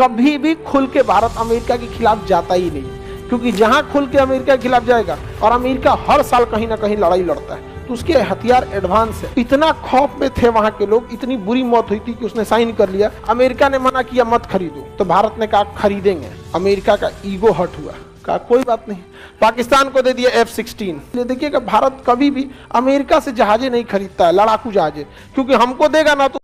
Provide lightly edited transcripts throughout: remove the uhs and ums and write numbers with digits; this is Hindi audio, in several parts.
कभी भी खुल के भारत अमेरिका के खिलाफ जाता ही नहीं, क्योंकि जहां खुल के अमेरिका के खिलाफ जाएगा, और अमेरिका हर साल कहीं ना कहीं लड़ाई लड़ता है, तो उसके हथियार एडवांस है। इतना खौफ में थे वहां के लोग, इतनी बुरी मौत हुई थी कि उसने साइन कर लिया। अमेरिका ने मना किया मत खरीदो, तो भारत ने कहा खरीदेंगे। अमेरिका का ईगो हर्ट हुआ, कहा कोई बात नहीं। पाकिस्तान को दे दिया F-16। देखिएगा भारत कभी भी अमेरिका से जहाजें नहीं खरीदता है, लड़ाकू जहाजें, क्योंकि हमको देगा ना तो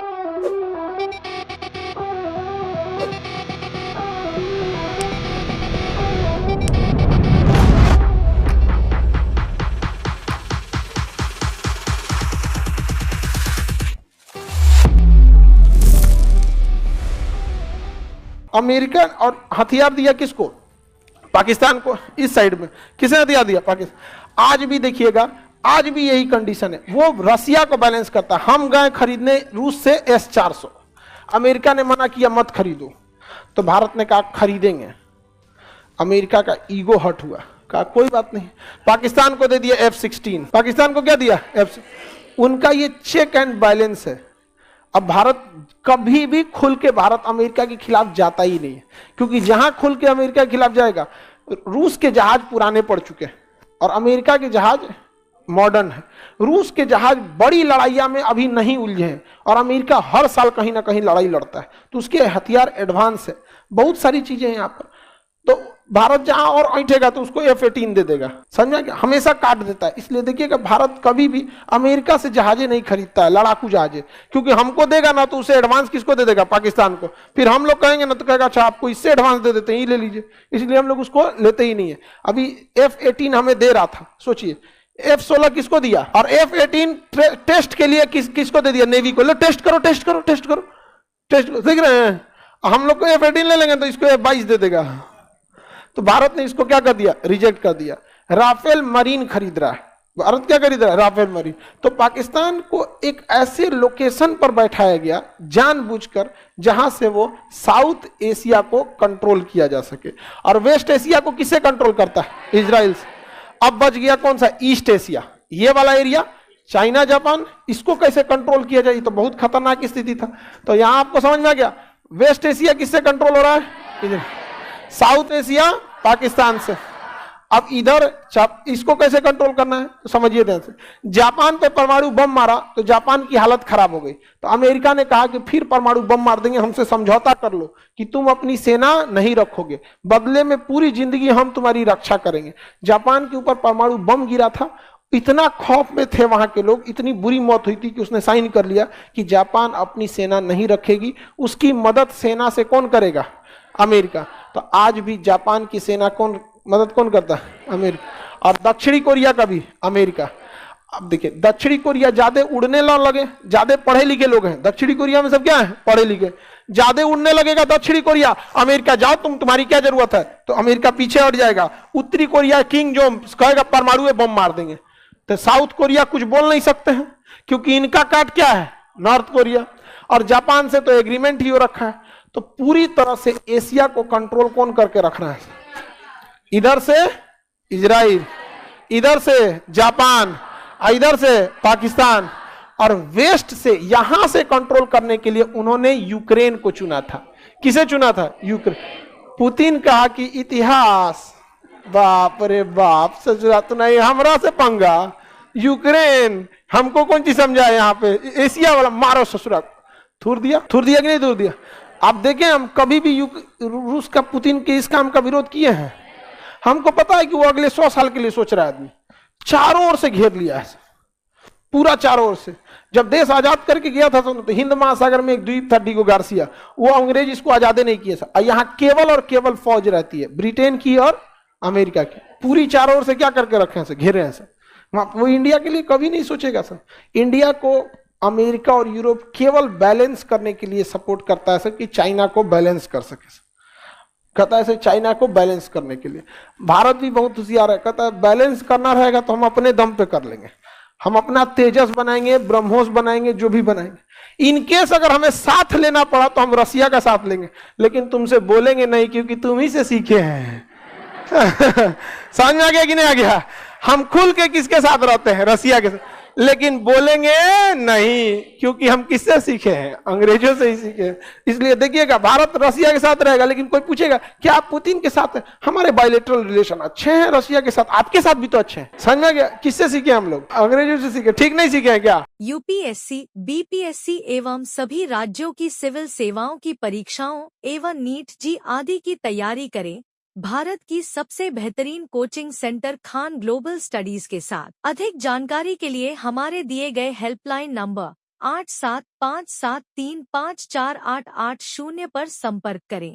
अमेरिका। और हथियार दिया किसको? पाकिस्तान को। इस साइड में किसने हथियार दिया? पाकिस्तान। आज भी देखिएगा, आज भी यही कंडीशन है, वो रसिया को बैलेंस करता है। हम गए खरीदने रूस से S-400, अमेरिका ने मना किया मत खरीदो, तो भारत ने कहा खरीदेंगे। अमेरिका का ईगो हर्ट हुआ, कहा कोई बात नहीं। पाकिस्तान को दे दिया F-16। पाकिस्तान को क्या दिया? उनका ये चेक एंड बैलेंस है। अब भारत कभी भी खुल के भारत अमेरिका के खिलाफ जाता ही नहीं है, क्योंकि जहां खुल के अमेरिका के खिलाफ जाएगा, रूस के जहाज पुराने पड़ चुके हैं और अमेरिका के जहाज मॉडर्न है। रूस के जहाज बड़ी लड़ाइयां में अभी नहीं उलझे हैं और अमेरिका हर साल कहीं ना कहीं लड़ाई लड़ता है, तो उसके हथियार एडवांस है। बहुत सारी चीजें हैं यहाँ पर। तो भारत जहां और ऐठेगा तो उसको F-18 दे देगा, समझा क्या? हमेशा काट देता है। इसलिए देखिएगा भारत कभी भी अमेरिका से जहाजें नहीं खरीदता है, लड़ाकू जहाजें, क्योंकि हमको देगा ना तो उसे एडवांस किसको दे देगा? पाकिस्तान को। फिर हम लोग कहेंगे ना तो कहेगा अच्छा आपको इससे एडवांस दे देते हैं, ये ले लीजिए। इसलिए हम लोग उसको लेते ही नहीं है। अभी F-18 हमें दे रहा था, सोचिए F-16 किसको दिया, और F-18 टेस्ट के लिए किसको दे दिया? नेवी को। लो टेस्ट करो, टेस्ट करो, टेस्ट करो, टेस्ट करो। देख रहे हैं, हम लोग को F-18 ले लेंगे तो इसको F-22 दे देगा। तो भारत ने इसको क्या कर दिया? रिजेक्ट कर दिया। राफेल मरीन खरीद रहा है भारत। क्या खरीद रहा है? Rafale marine. तो पाकिस्तान को एक ऐसे लोकेशन पर बैठाया गया जानबूझकर जहां से वो साउथ एशिया को कंट्रोल किया जा सके, और वेस्ट एशिया को किससे कंट्रोल करता है? इजराइल से। अब बच गया कौन सा? ईस्ट एशिया, ये वाला एरिया, चाइना जापान। इसको कैसे कंट्रोल किया जाए? तो बहुत खतरनाक स्थिति था। तो यहां आपको समझ में आ गया, वेस्ट एशिया किससे कंट्रोल हो रहा है? साउथ एशिया पाकिस्तान से। अब इधर इसको कैसे कंट्रोल करना है तो समझिए ध्यान से। जापान पे परमाणु बम मारा तो जापान की हालत खराब हो गई, तो अमेरिका ने कहा कि फिर परमाणु बम मार देंगे, हमसे समझौता कर लो कि तुम अपनी सेना नहीं रखोगे, बदले में पूरी जिंदगी हम तुम्हारी रक्षा करेंगे। जापान के ऊपर परमाणु बम गिरा था, इतना खौफ में थे वहां के लोग, इतनी बुरी मौत हुई थी कि उसने साइन कर लिया कि जापान अपनी सेना नहीं रखेगी, उसकी मदद सेना से कौन करेगा? अमेरिका। तो आज भी जापान की सेना मदद कौन करता है? अमेरिका। और दक्षिणी कोरिया का भी अमेरिका। अब देखिए दक्षिणी कोरिया ज्यादा उड़ने ना लगे, ज्यादा पढ़े लिखे लोग हैं दक्षिणी कोरिया में, सब क्या है? पढ़े लिखे। ज्यादा उड़ने लगेगा दक्षिणी कोरिया, अमेरिका जाओ तुम्हारी क्या जरूरत है, तो अमेरिका पीछे हट जाएगा। उत्तरी कोरिया किंग जो कहेगा परमाणु बम मार देंगे, तो साउथ कोरिया कुछ बोल नहीं सकते हैं, क्योंकि इनका काट क्या है? North Korea. और जापान से तो एग्रीमेंट ही हो रखा है। तो पूरी तरह से एशिया को कंट्रोल कौन करके रख रहा है? इधर से इजराइल, इधर से जापान, इधर से पाकिस्तान, और वेस्ट से यहां से कंट्रोल करने के लिए उन्होंने यूक्रेन को चुना था। किसे चुना था? यूक्रेन। पुतिन कहा कि इतिहास, बाप रे बाप, सचुरा तो नहीं, हमरा से पंगा, यूक्रेन हमको कौन चीज समझा है? यहाँ पे एशिया वाला मारो ससुरा। थूर दिया कि नहीं थूर दिया? आप देखें, हम कभी भी रूस का, पुतिन के इस काम का विरोध किए हैं? हमको पता है कि वो अगले 100 साल के लिए सोच रहा है। आदमी चारों ओर से घेर लिया है, पूरा चारों ओर से। जब देश आजाद करके गया था तो हिंद महासागर में एक द्वीप था डिगो गार्सिया, वो अंग्रेज इसको आजादे नहीं किए था। यहाँ केवल और केवल फौज रहती है, ब्रिटेन की और अमेरिका की। पूरी चारों ओर से क्या करके रखे हैं? घेरे हैं सर। वो इंडिया के लिए कभी नहीं सोचेगा सर। इंडिया को अमेरिका और यूरोप केवल बैलेंस करने के लिए सपोर्ट करता है सर, कि चाइना को बैलेंस कर सके सर। कहता है सर चाइना को बैलेंस करने के लिए। भारत भी बहुत होशियार है, कहता है बैलेंस करना रहेगा तो हम अपने दम पे कर लेंगे, हम अपना तेजस बनाएंगे, ब्रह्मोस बनाएंगे, जो भी बनाएंगे। इनकेस अगर हमें साथ लेना पड़ा तो हम रसिया का साथ लेंगे, लेकिन तुमसे बोलेंगे नहीं, क्योंकि तुम ही से सीखे हैं। समझ में आ गया कि नहीं आ गया? हम खुल के किसके साथ रहते हैं? रसिया के साथ। लेकिन बोलेंगे नहीं, क्योंकि हम किससे सीखे हैं? अंग्रेजों से ही सीखे हैं। इसलिए देखिएगा, भारत रसिया के साथ रहेगा, लेकिन कोई पूछेगा क्या आप पुतिन के साथ हैं? हमारे बायलैटरल रिलेशन अच्छे हैं रसिया के साथ, आपके साथ भी तो अच्छे हैं। समझ में गया? किससे सीखे हम लोग? अंग्रेजों से सीखे। ठीक नहीं सीखे हैं क्या? यूपीएससी, बीपीएससी एवं सभी राज्यों की सिविल सेवाओं की परीक्षाओं एवं नीट जी आदि की तैयारी करें भारत की सबसे बेहतरीन coaching centre Khan global studies के साथ। अधिक जानकारी के लिए हमारे दिए गए हेल्पलाइन नंबर 8757354880 पर संपर्क करें।